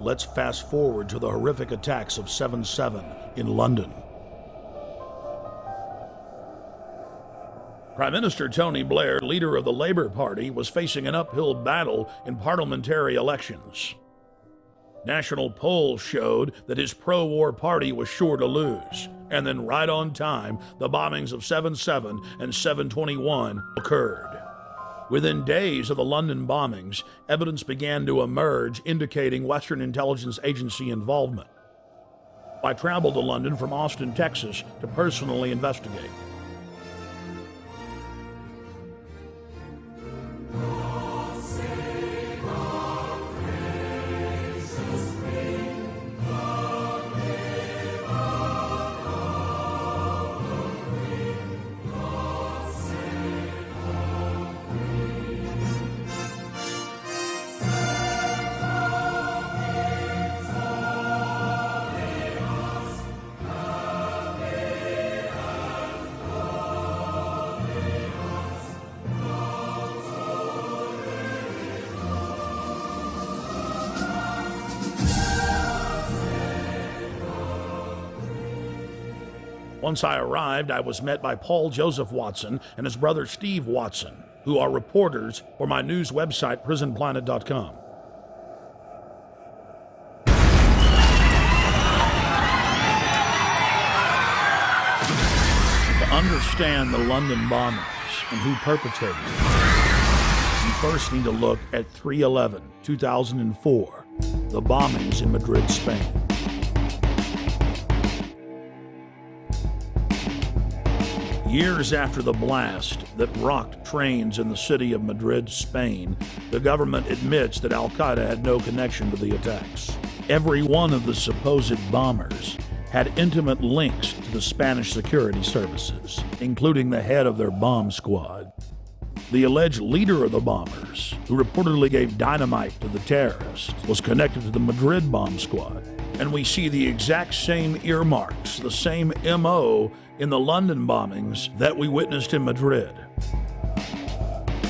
Let's fast forward to the horrific attacks of 7/7 in London. Prime Minister Tony Blair, leader of the Labour Party, was facing an uphill battle in parliamentary elections. National polls showed that his pro-war party was sure to lose. And then right on time, the bombings of 7/7 and 7/21 occurred. Within days of the London bombings, evidence began to emerge indicating Western intelligence agency involvement. I traveled to London from Austin, Texas, to personally investigate. Once I arrived, I was met by Paul Joseph Watson and his brother Steve Watson, who are reporters for my news website, prisonplanet.com. To understand the London bombings and who perpetrated them, you first need to look at 3/11/2004, the bombings in Madrid, Spain. Years after the blast that rocked trains in the city of Madrid, Spain, the government admits that Al-Qaeda had no connection to the attacks. Every one of the supposed bombers had intimate links to the Spanish security services, including the head of their bomb squad. The alleged leader of the bombers, who reportedly gave dynamite to the terrorists, was connected to the Madrid bomb squad. And we see the exact same earmarks, the same MO in the London bombings that we witnessed in Madrid.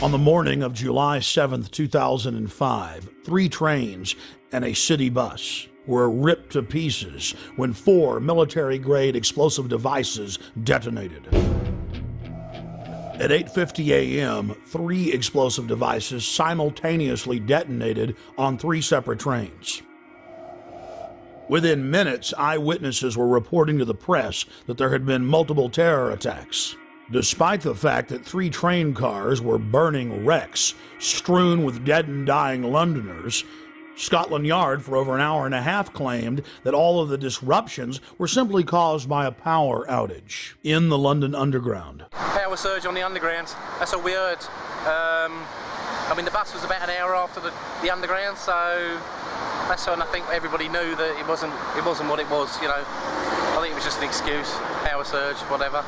On the morning of July 7th, 2005, 3 trains and a city bus were ripped to pieces when 4 military-grade explosive devices detonated. At 8:50 a.m., 3 explosive devices simultaneously detonated on 3 separate trains. Within minutes, eyewitnesses were reporting to the press that there had been multiple terror attacks. Despite the fact that 3 train cars were burning wrecks strewn with dead and dying Londoners, Scotland Yard for over an hour and a half claimed that all of the disruptions were simply caused by a power outage in the London Underground. Power surge on the Underground, that's all we heard. The bus was about an hour after the Underground, so that's when I think everybody knew that it wasn't what it was, you know. I think it was just an excuse, power surge, whatever.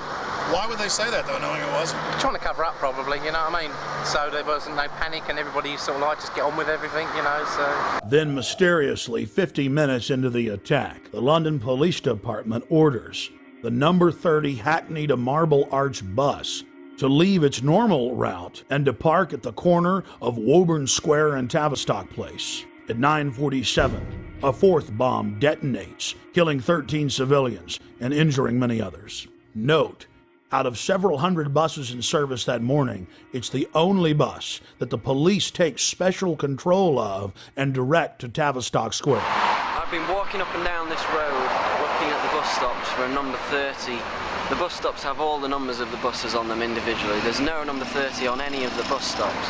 Why would they say that though, knowing it was? Trying to cover up probably, you know what I mean? So there wasn't no panic and everybody sort of like just get on with everything, you know, so. Then mysteriously, 50 minutes into the attack, the London Police Department orders the number 30 Hackney to Marble Arch bus to leave its normal route and to park at the corner of Woburn Square and Tavistock Place. At 9:47, a 4th bomb detonates, killing 13 civilians and injuring many others. Note, out of several hundred buses in service that morning, it's the only bus that the police take special control of and direct to Tavistock Square. I've been walking up and down this road, looking at the bus stops for a number 30. The bus stops have all the numbers of the buses on them individually. There's no number 30 on any of the bus stops.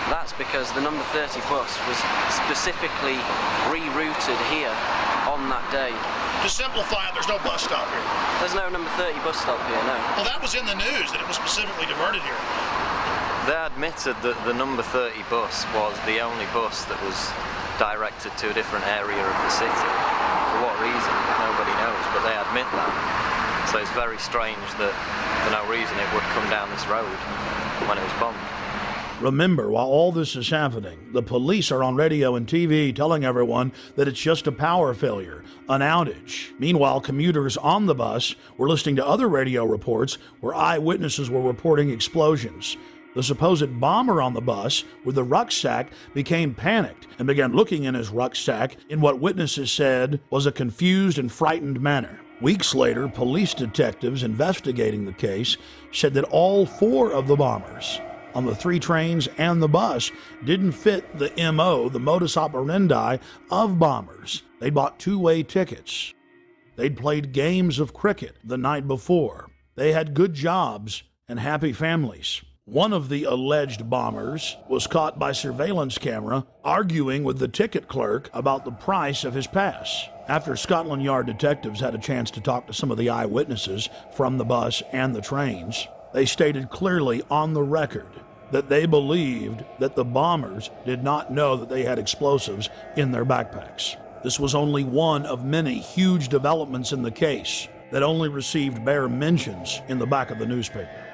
That's because the number 30 bus was specifically rerouted here on that day. To simplify it, there's no bus stop here. There's no number 30 bus stop here, no. Well, that was in the news, that it was specifically diverted here. They admitted that the number 30 bus was the only bus that was directed to a different area of the city. For what reason, nobody knows, but they admit that. So it's very strange that for no reason it would come down this road when it was bombed. Remember, while all this is happening, the police are on radio and TV telling everyone that it's just a power failure, an outage. Meanwhile, commuters on the bus were listening to other radio reports where eyewitnesses were reporting explosions. The supposed bomber on the bus with the rucksack became panicked and began looking in his rucksack in what witnesses said was a confused and frightened manner. Weeks later, police detectives investigating the case said that all 4 of the bombers on the 3 trains and the bus didn't fit the MO, the modus operandi of bombers. They bought 2-way tickets. They'd played games of cricket the night before. They had good jobs and happy families. One of the alleged bombers was caught by surveillance camera arguing with the ticket clerk about the price of his pass. After Scotland Yard detectives had a chance to talk to some of the eyewitnesses from the bus and the trains, they stated clearly on the record that they believed that the bombers did not know that they had explosives in their backpacks. This was only one of many huge developments in the case that only received bare mentions in the back of the newspaper.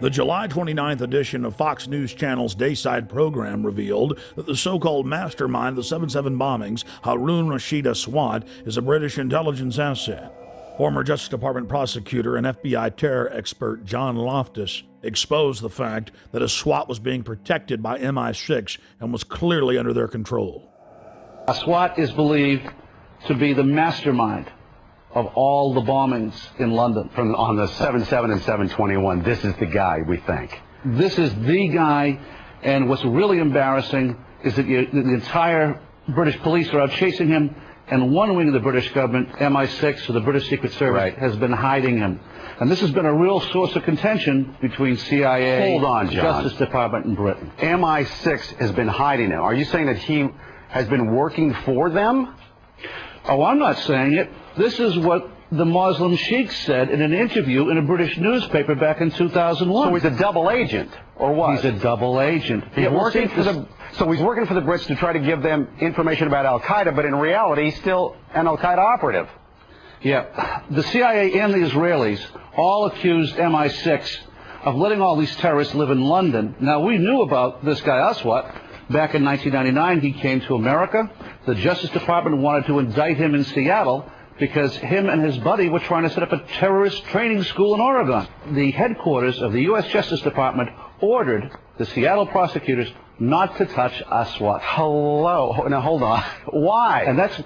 The July 29th edition of Fox News Channel's Dayside program revealed that the so-called mastermind of the 7/7 bombings, Harun Rashid Aswad, is a British intelligence asset. Former Justice Department prosecutor and FBI terror expert John Loftus exposed the fact that Aswad was being protected by MI6 and was clearly under their control. Aswad is believed to be the mastermind of all the bombings in London. On the 7/7 and 7/21, this is the guy, we think. This is the guy, and what's really embarrassing is that the entire British police are out chasing him, and one wing of the British government, MI6, or the British Secret Service, has been hiding him. And this has been a real source of contention between CIA, Hold on, John. Justice Department, and Britain. MI6 has been hiding him. Are you saying that he has been working for them? Oh, I'm not saying it. This is what the Muslim Sheikh said in an interview in a British newspaper back in 2001. So he's a double agent, or what? He's a double agent. So he's working for the Brits to try to give them information about Al-Qaeda, but in reality, he's still an Al-Qaeda operative. Yeah. The CIA and the Israelis all accused MI6 of letting all these terrorists live in London. Now, we knew about this guy Aswad. Back in 1999, he came to America. The Justice Department wanted to indict him in Seattle because him and his buddy were trying to set up a terrorist training school in Oregon. The headquarters of the U.S. Justice Department ordered the Seattle prosecutors not to touch Aswad. Hello. Now, hold on. Why? And that's,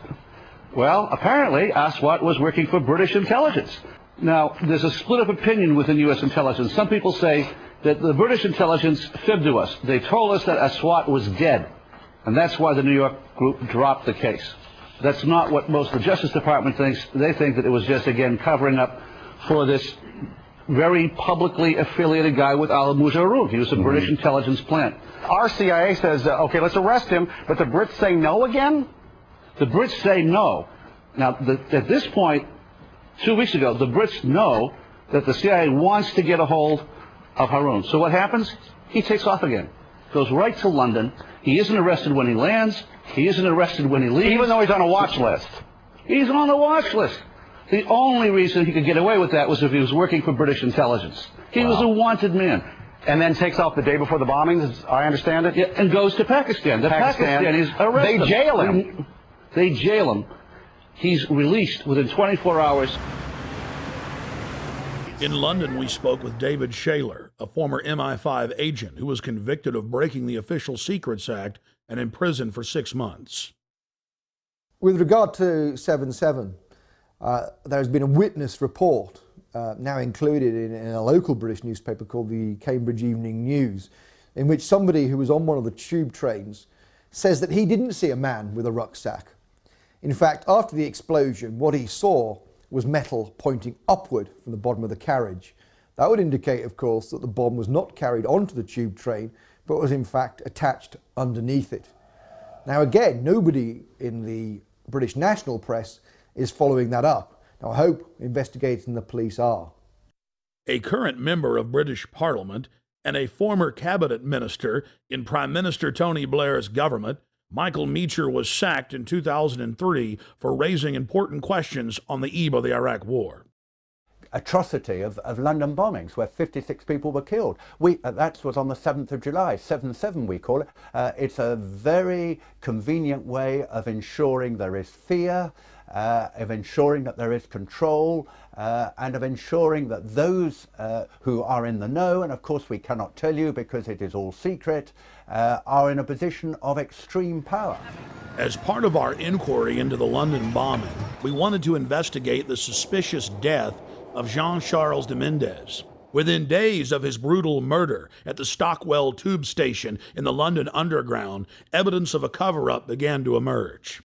well, apparently Aswad was working for British intelligence. Now, there's a split of opinion within U.S. intelligence. Some people say that the British intelligence fibbed to us. They told us that Aswad was dead, and that's why the New York group dropped the case. That's not what most of the Justice Department thinks. They think that it was just, again, covering up for this very publicly affiliated guy with Al Mujarraf. He was a British intelligence plant. Our CIA says, okay, let's arrest him, but the Brits say no again? The Brits say no. Now, at this point, 2 weeks ago, the Brits know that the CIA wants to get a hold of Harun. So what happens? He takes off again. Goes right to London. He isn't arrested when he lands. He isn't arrested when he leaves. Even though he's on a watch list. He's on the watch list. The only reason he could get away with that was if he was working for British intelligence. He was a wanted man. And then takes off the day before the bombings, as I understand it? Yeah, and goes to Pakistan. The Pakistanis arrest him. They jail him. They jail him. He's released within 24 hours. In London, we spoke with David Shaler, a former MI5 agent who was convicted of breaking the Official Secrets Act and imprisoned for 6 months. With regard to 7/7, there has been a witness report now included in a local British newspaper called the Cambridge Evening News, in which somebody who was on one of the tube trains says that he didn't see a man with a rucksack. In fact, after the explosion, what he saw was metal pointing upward from the bottom of the carriage. That would indicate, of course, that the bomb was not carried onto the tube train, but was in fact attached underneath it. Now again, nobody in the British national press is following that up. Now I hope investigators and the police are. A current member of British Parliament and a former cabinet minister in Prime Minister Tony Blair's government, Michael Meacher, was sacked in 2003 for raising important questions on the eve of the Iraq War. atrocity of London bombings, where 56 people were killed. That was on the 7th of July, 7/7 we call it. It's a very convenient way of ensuring there is fear, of ensuring that there is control, and of ensuring that those who are in the know, and of course we cannot tell you because it is all secret, are in a position of extreme power. As part of our inquiry into the London bombing, we wanted to investigate the suspicious death of Jean-Charles de Mendes. Within days of his brutal murder at the Stockwell tube station in the London Underground, evidence of a cover-up began to emerge.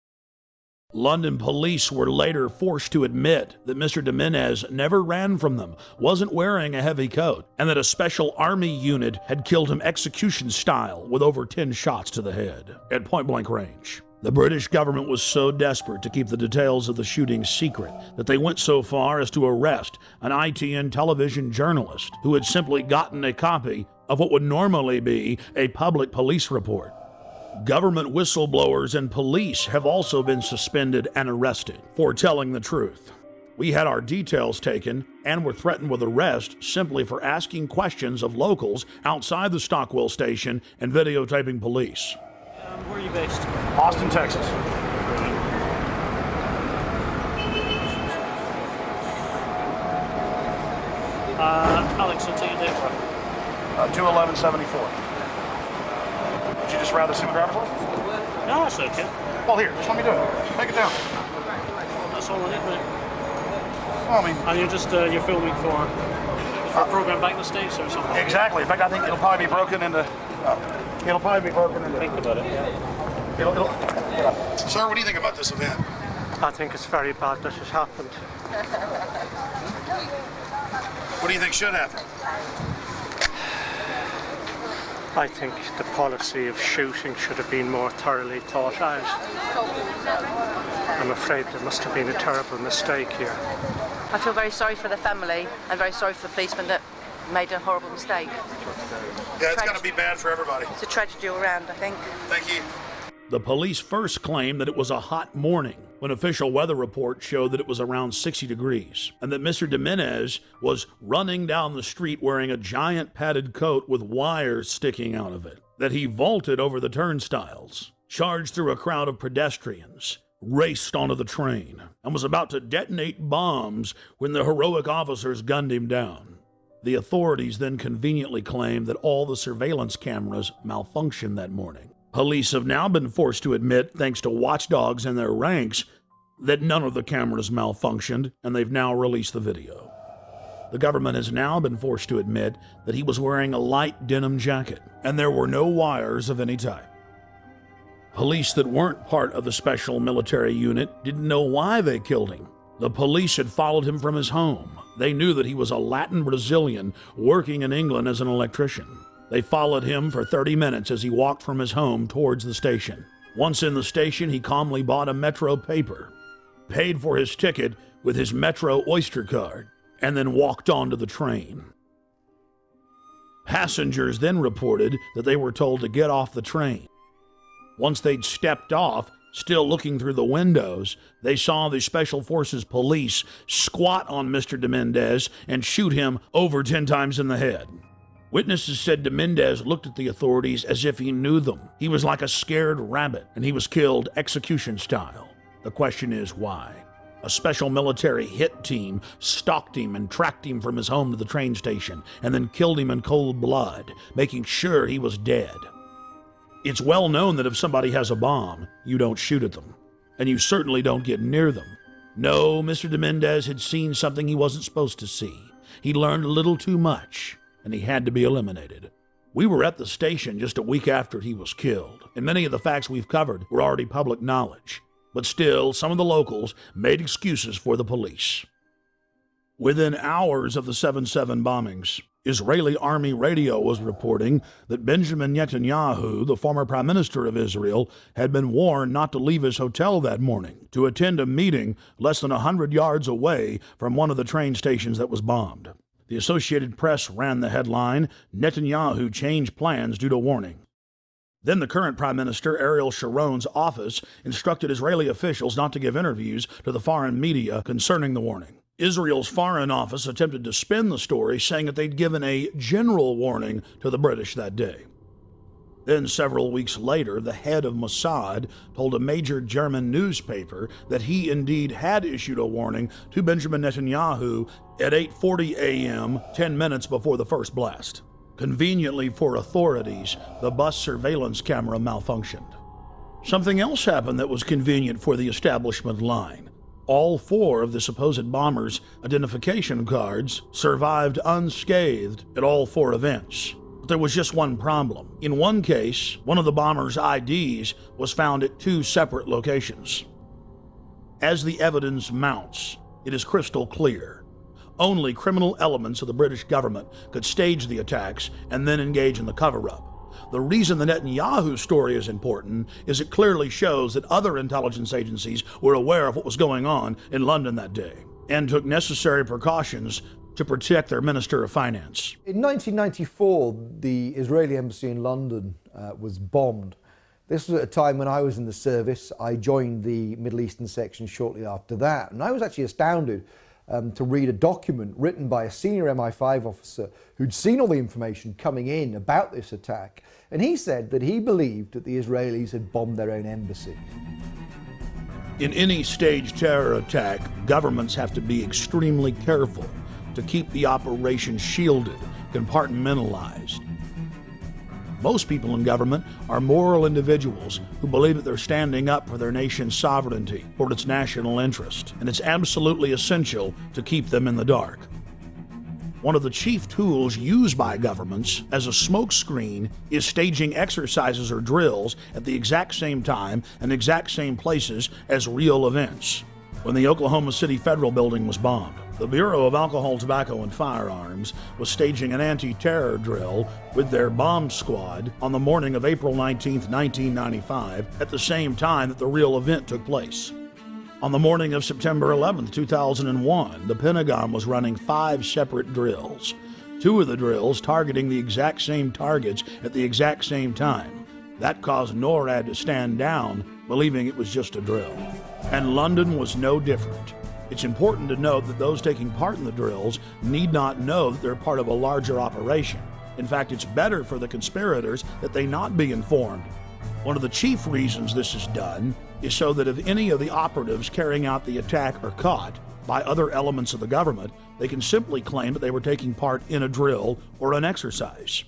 London police were later forced to admit that Mr. de Mendes never ran from them, wasn't wearing a heavy coat, and that a special army unit had killed him execution style with over 10 shots to the head at point-blank range. The British government was so desperate to keep the details of the shooting secret that they went so far as to arrest an ITN television journalist who had simply gotten a copy of what would normally be a public police report. Government whistleblowers and police have also been suspended and arrested for telling the truth. We had our details taken and were threatened with arrest simply for asking questions of locals outside the Stockwell station and videotaping police. Where are you based? Austin, Texas. Alex, I'll take your date for 2/11/74. Would you just rather see my driver's license? No, that's okay. Well, here, just let me do it. Take it down. That's all I need, mate. Well, I mean, And you're just you're filming for a program back in the States or something? exactly. In fact, I think it'll probably be broken into. It'll probably be broken into. Think about it, yeah. Sir, what do you think about this event? I think it's very bad that it happened. What do you think should happen? I think the policy of shooting should have been more thoroughly thought out. I'm afraid there must have been a terrible mistake here. I feel very sorry for the family and very sorry for the policeman that made a horrible mistake. Yeah, it's going to be bad for everybody. It's a tragedy all around, I think. Thank you. The police first claimed that it was a hot morning when official weather reports showed that it was around 60 degrees and that Mr. de Mendes was running down the street wearing a giant padded coat with wires sticking out of it, that he vaulted over the turnstiles, charged through a crowd of pedestrians, raced onto the train, and was about to detonate bombs when the heroic officers gunned him down. The authorities then conveniently claimed that all the surveillance cameras malfunctioned that morning. Police have now been forced to admit, thanks to watchdogs in their ranks, that none of the cameras malfunctioned, and they've now released the video. The government has now been forced to admit that he was wearing a light denim jacket, and there were no wires of any type. Police that weren't part of the special military unit didn't know why they killed him. The police had followed him from his home. They knew that he was a Latin Brazilian working in England as an electrician. They followed him for 30 minutes as he walked from his home towards the station. Once in the station, he calmly bought a Metro paper, paid for his ticket with his Metro Oyster card, and then walked onto the train. Passengers then reported that they were told to get off the train. Once they'd stepped off, still looking through the windows, they saw the Special Forces police squat on Mr. de Mendes and shoot him over 10 times in the head. Witnesses said de Mendes looked at the authorities as if he knew them. He was like a scared rabbit, and he was killed execution style. The question is why? A special military hit team stalked him and tracked him from his home to the train station, and then killed him in cold blood, making sure he was dead. It's well known that if somebody has a bomb, you don't shoot at them, and you certainly don't get near them. No, Mr. de Mendes had seen something he wasn't supposed to see. He learned a little too much, and he had to be eliminated. We were at the station just a week after he was killed, and many of the facts we've covered were already public knowledge. But still, some of the locals made excuses for the police. Within hours of the 7/7 bombings, Israeli army radio was reporting that Benjamin Netanyahu, the former prime minister of Israel, had been warned not to leave his hotel that morning to attend a meeting less than 100 yards away from one of the train stations that was bombed. The Associated Press ran the headline, "Netanyahu changed plans due to warning." Then the current Prime Minister, Ariel Sharon's office, instructed Israeli officials not to give interviews to the foreign media concerning the warning. Israel's Foreign Office attempted to spin the story, saying that they'd given a general warning to the British that day. Then, several weeks later, the head of Mossad told a major German newspaper that he indeed had issued a warning to Benjamin Netanyahu at 8:40 a.m., 10 minutes before the first blast. Conveniently for authorities, the bus surveillance camera malfunctioned. Something else happened that was convenient for the establishment line. All 4 of the supposed bombers' identification cards survived unscathed at all 4 events. But there was just one problem. In one case, one of the bombers' IDs was found at 2 separate locations. As the evidence mounts, it is crystal clear. Only criminal elements of the British government could stage the attacks and then engage in the cover-up. The reason the Netanyahu story is important is it clearly shows that other intelligence agencies were aware of what was going on in London that day and took necessary precautions to protect their Minister of Finance. In 1994, the Israeli embassy in London was bombed. This was at a time when I was in the service. I joined the Middle Eastern section shortly after that, and I was actually astounded to read a document written by a senior MI5 officer who'd seen all the information coming in about this attack, and he said that he believed that the Israelis had bombed their own embassy. In any staged terror attack, governments have to be extremely careful to keep the operation shielded, compartmentalized. Most people in government are moral individuals who believe that they're standing up for their nation's sovereignty, for its national interest, and it's absolutely essential to keep them in the dark. One of the chief tools used by governments as a smokescreen is staging exercises or drills at the exact same time and exact same places as real events. When the Oklahoma City Federal Building was bombed, the Bureau of Alcohol, Tobacco, and Firearms was staging an anti-terror drill with their bomb squad on the morning of April 19, 1995, at the same time that the real event took place. On the morning of September 11, 2001, the Pentagon was running 5 separate drills, 2 of the drills targeting the exact same targets at the exact same time. That caused NORAD to stand down, believing it was just a drill. And London was no different. It's important to note that those taking part in the drills need not know that they're part of a larger operation. In fact, it's better for the conspirators that they not be informed. One of the chief reasons this is done is so that if any of the operatives carrying out the attack are caught by other elements of the government, they can simply claim that they were taking part in a drill or an exercise.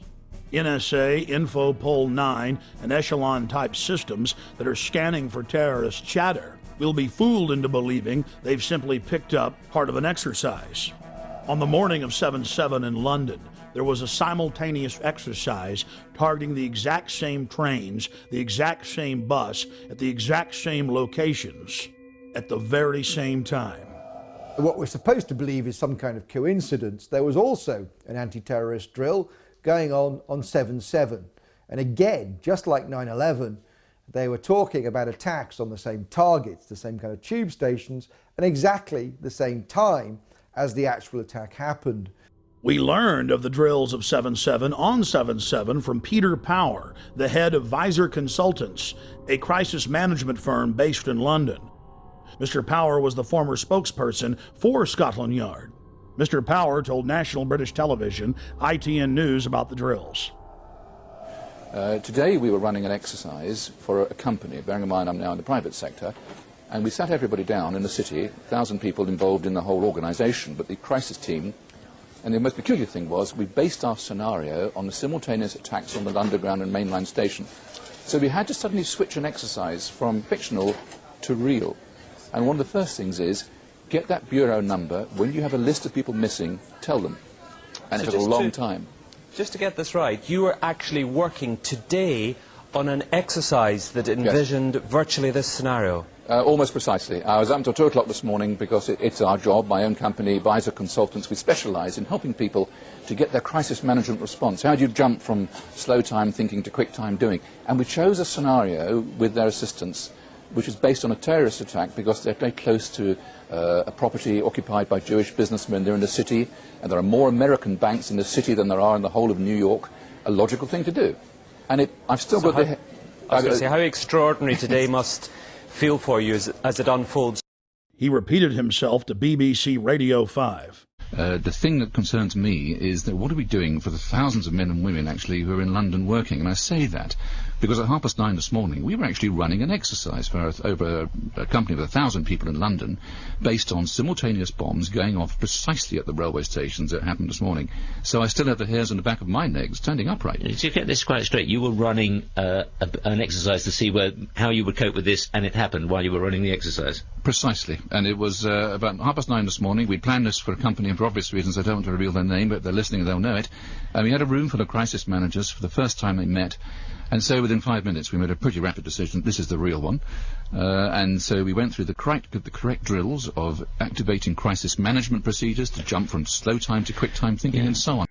NSA, Infopol 9, and Echelon-type systems that are scanning for terrorist chatter will be fooled into believing they've simply picked up part of an exercise. On the morning of 7/7 in London, there was a simultaneous exercise targeting the exact same trains, the exact same bus, at the exact same locations, at the very same time. What we're supposed to believe is some kind of coincidence. There was also an anti-terrorist drill going on 7/7. And again, just like 9/11, they were talking about attacks on the same targets, the same kind of tube stations, and exactly the same time as the actual attack happened. We learned of the drills of 7/7 on 7/7 from Peter Power, the head of Visor Consultants, a crisis management firm based in London. Mr. Power was the former spokesperson for Scotland Yard. Mr. Power told National British Television, ITN News, about the drills. Today we were running an exercise for a company, bearing in mind I'm now in the private sector, and we sat everybody down in the city, 1,000 people involved in the whole organisation, but the crisis team, and the most peculiar thing was we based our scenario on the simultaneous attacks on the Underground and mainline station. So we had to suddenly switch an exercise from fictional to real. And one of the first things is, get that bureau number. When you have a list of people missing, tell them. And so it took a long time. Just to get this right, you were actually working today on an exercise that envisioned virtually this scenario. Almost precisely. I was up until 2 o'clock this morning because it's our job, my own company, Visor Consultants. We specialise in helping people to get their crisis management response. How do you jump from slow time thinking to quick time doing? And we chose a scenario with their assistance which is based on a terrorist attack because they're very close to a property occupied by Jewish businessmen. They're in the city, and there are more American banks in the city than there are in the whole of New York. A logical thing to do. And I've still got the I was going to say, how extraordinary today must feel for you as it unfolds. He repeated himself to BBC Radio 5. The thing that concerns me is that what are we doing for the thousands of men and women actually who are in London working? And I say that because at 9:30 this morning we were actually running an exercise for over a company of 1,000 people in London based on simultaneous bombs going off precisely at the railway stations that happened this morning. So I still have the hairs on the back of my neck standing upright. To get this quite straight, you were running an exercise to see how you would cope with this, and it happened while you were running the exercise? Precisely. And it was about 9:30 this morning. We'd planned this for a company, and for obvious reasons I don't want to reveal their name, but if they're listening they'll know it. And we had a room full of crisis managers for the first time they met. And so within 5 minutes we made a pretty rapid decision, this is the real one. And so we went through the correct drills of activating crisis management procedures to jump from slow time to quick time thinking and so on.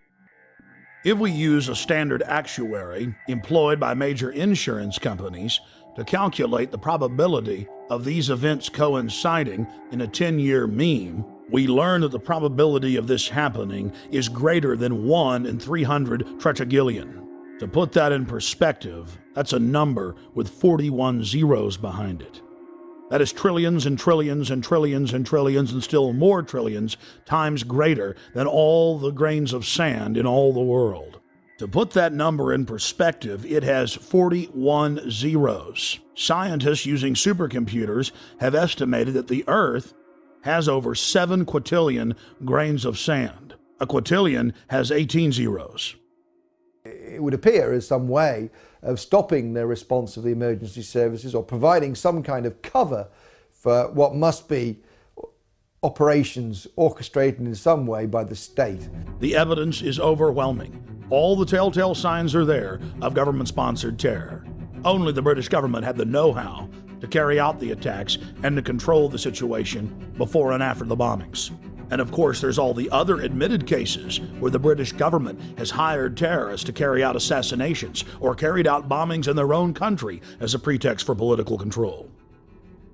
If we use a standard actuary employed by major insurance companies to calculate the probability of these events coinciding in a 10-year mean, we learn that the probability of this happening is greater than 1 in 300 tetragillion. To put that in perspective, that's a number with 41 zeros behind it. That is trillions and trillions and trillions and trillions and still more trillions times greater than all the grains of sand in all the world. To put that number in perspective, it has 41 zeros. Scientists using supercomputers have estimated that the Earth has over 7 quintillion grains of sand. A quintillion has 18 zeros. It would appear as some way of stopping the response of the emergency services or providing some kind of cover for what must be operations orchestrated in some way by the state. The evidence is overwhelming. All the telltale signs are there of government-sponsored terror. Only the British government had the know-how to carry out the attacks and to control the situation before and after the bombings. And of course, there's all the other admitted cases where the British government has hired terrorists to carry out assassinations or carried out bombings in their own country as a pretext for political control.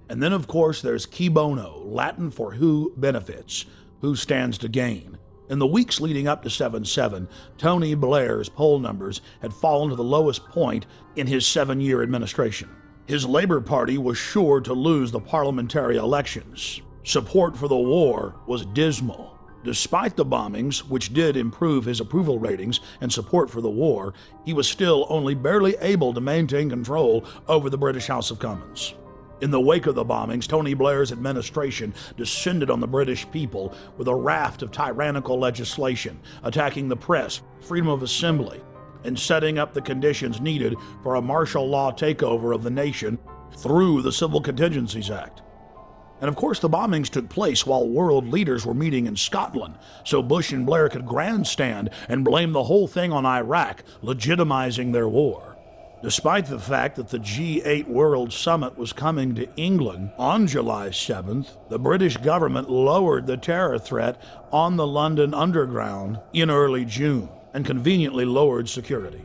And then, of course, there's qui bono, Latin for who benefits, who stands to gain. In the weeks leading up to 7/7, Tony Blair's poll numbers had fallen to the lowest point in his 7-year administration. His Labour Party was sure to lose the parliamentary elections. Support for the war was dismal. Despite the bombings, which did improve his approval ratings and support for the war, he was still only barely able to maintain control over the British House of Commons. In the wake of the bombings, Tony Blair's administration descended on the British people with a raft of tyrannical legislation, attacking the press, freedom of assembly, and setting up the conditions needed for a martial law takeover of the nation through the Civil Contingencies Act. And of course, the bombings took place while world leaders were meeting in Scotland, so Bush and Blair could grandstand and blame the whole thing on Iraq, legitimizing their war. Despite the fact that the G8 World Summit was coming to England on July 7th, the British government lowered the terror threat on the London Underground in early June and conveniently lowered security.